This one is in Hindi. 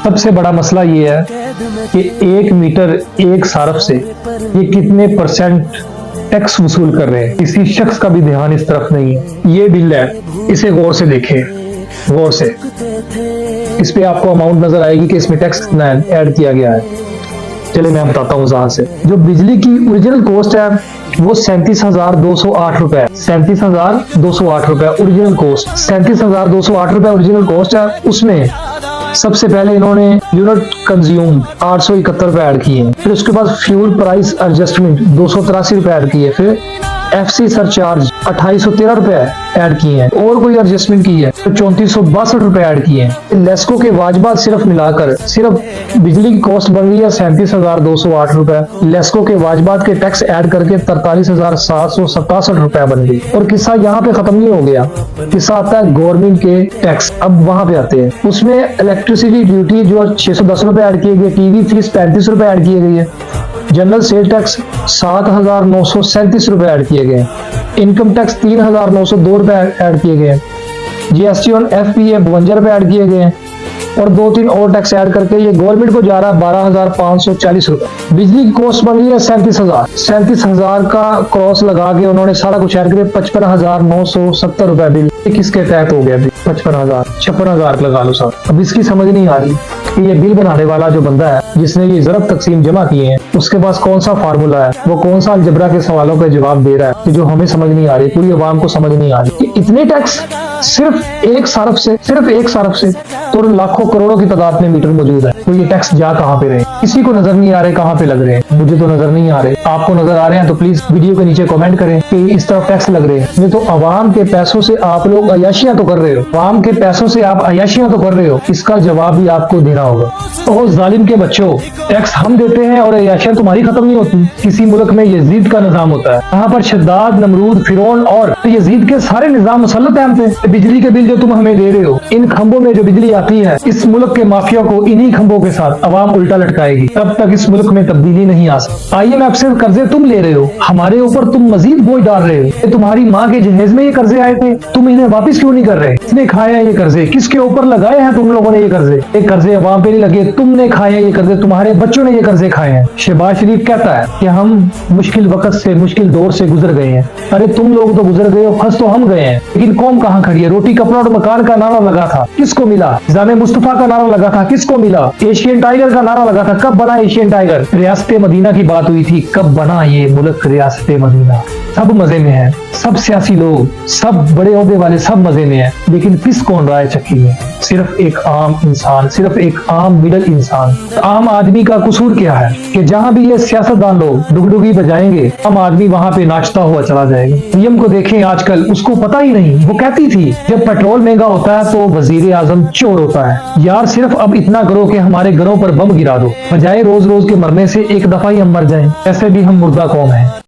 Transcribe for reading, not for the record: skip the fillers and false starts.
सबसे बड़ा मसला ये है कि 1 मीटर एक सारफ से ये कितने परसेंट टैक्स वसूल कर रहे हैं। किसी शख्स का भी ध्यान इस तरफ नहीं है। ये बिल है, इसे गौर से देखें, गौर से। इस पे आपको अमाउंट नजर आएगी कि इसमें टैक्स कितना ऐड किया गया है। चले मैं बताता हूँ जहां से। जो बिजली की ओरिजिनल कॉस्ट है वो 37,208 रुपए, 37,208 रुपए ओरिजिनल कॉस्ट, 37,208 रुपए ओरिजिनल कॉस्ट है। उसमें सबसे पहले इन्होंने यूनिट कंज्यूम 871 रुपए ऐड किए हैं, फिर उसके बाद फ्यूल प्राइस एडजस्टमेंट 283 रुपए ऐड किए, फिर FC सरचार्ज 2813 रुपए ऐड किए हैं, और कोई एडजस्टमेंट की है तो 3462 रुपए ऐड किए हैं। लेस्को के वाजबात सिर्फ मिलाकर सिर्फ बिजली की कॉस्ट बन गई है 37,208 रुपए। लेस्को के वाजबात के टैक्स ऐड करके 43,767 रुपए बन गई। और किस्सा यहाँ पे खत्म नहीं हो गया, किस्सा आता है गवर्नमेंट के टैक्स। अब वहां पे आते हैं, उसमें इलेक्ट्रिसिटी ड्यूटी जो 610 रुपए ऐड किए गए, टीवी फीस 35 रुपए ऐड किए गए, जनरल सेल टैक्स 7,937 रुपए ऐड किए गए, इनकम टैक्स 3,902 रुपए ऐड किए गए, GST और FPA 52 रुपए ऐड किए गए, और 2-3 और टैक्स ऐड करके ये गवर्नमेंट को जा रहा है 12,540 रुपए। बिजली की कॉस्ट बन गई है 37,000 का क्रॉस लगा के उन्होंने सारा कुछ ऐड करके 55,970 रुपए बिल किसके तहत हो गया? 56,000 लगा लो सर। अब इसकी समझ नहीं आ रही कि ये बिल बनाने वाला जो बंदा है जिसने ये ज़रब तकसीम जमा किए हैं उसके पास कौन सा फार्मूला है, वो कौन सा अलजबरा के सवालों का जवाब दे रहा है कि जो हमें समझ नहीं आ रही, पूरी आवाम को समझ नहीं आ रही। इतने टैक्स सिर्फ एक सारफ से तो लाखों करोड़ों की तादाद में मीटर मौजूद है, तो ये टैक्स जा कहाँ पे रहे? किसी को नजर नहीं आ रहे कहाँ पे लग रहे हैं। मुझे तो नजर नहीं आ रहे, आपको नजर आ रहे हैं तो प्लीज वीडियो के नीचे कमेंट करें कि इस तरफ टैक्स लग रहे हैं। ये तो आवाम के पैसों से आप लोग अयाशियां तो कर रहे हो, आवाम के पैसों से आप अयाशियां तो कर रहे हो, इसका जवाब भी आपको देना होगा। तो जालिम के बच्चों, टैक्स हम देते हैं और अयाशियां तुम्हारी खत्म नहीं होती। किसी मुल्क में यजीद का निजाम होता है, यहाँ पर शद्दाद, नमरूद, फिरौन और यजीद के सारे निजाम मुसल्लत है हम पे। बिजली के बिल जो तुम हमें दे रहे हो, इन खंभों में जो बिजली आती है, इस मुल्क के माफिया को इन्हीं खंभों के साथ अवाम उल्टा लटकाएगी, तब तक इस मुल्क में तब्दीली नहीं आ सकती। IMF से कर्जे तुम ले रहे हो, हमारे ऊपर तुम मजीद बोझ डाल रहे हो। तुम्हारी माँ के जहेज में ये कर्जे आए थे, तुम इन्हें वापस क्यों नहीं कर रहे? किसने खाया ये कर्जे? किसके ऊपर लगाए हैं तुम लोगों ने ये कर्जे? ये कर्जे अवाम पे नहीं लगे, तुमने खाए ये कर्जे, तुम्हारे बच्चों ने ये कर्जे खाए हैं। शहबाज शरीफ कहता है कि हम मुश्किल वक्त से, मुश्किल दौर से गुजर गए हैं। अरे तुम लोग तो गुजर गए हो, फंस तो हम गए हैं, लेकिन कौम कहाँ खड़ी है? रोटी कपड़ा और मकान का नारा लगा था, किसको मिला? जामे मुस्तफा का नारा लगा था, किसको मिला? एशियन टाइगर का नारा लगा था, कब बना एशियन टाइगर? रियासत मदीना की बात हुई थी, कब बना ये मुल्क रियासत मदीना? सब मजे में है, सब सियासी लोग, सब बड़े ओहदे वाले सब मजे में है, लेकिन पिस कौन रहा है चक्की में? सिर्फ एक आम इंसान, सिर्फ एक आम मिडल इंसान। आम आदमी का कसूर क्या है कि जहाँ भी ये सियासतदान लोग डुगडुगी बजाएंगे, आम आदमी वहाँ पे नाचता हुआ चला जाएगा। PM को देखें आजकल, उसको पता ही नहीं। वो कहती थी जब पेट्रोल महंगा होता है तो वजीर आजम चोर होता है। यार सिर्फ अब इतना करो कि हमारे घरों पर बम गिरा दो, बजाय रोज रोज के मरने से एक दफा ही हम मर जाएं। ऐसे भी हम मुर्दा कौम है।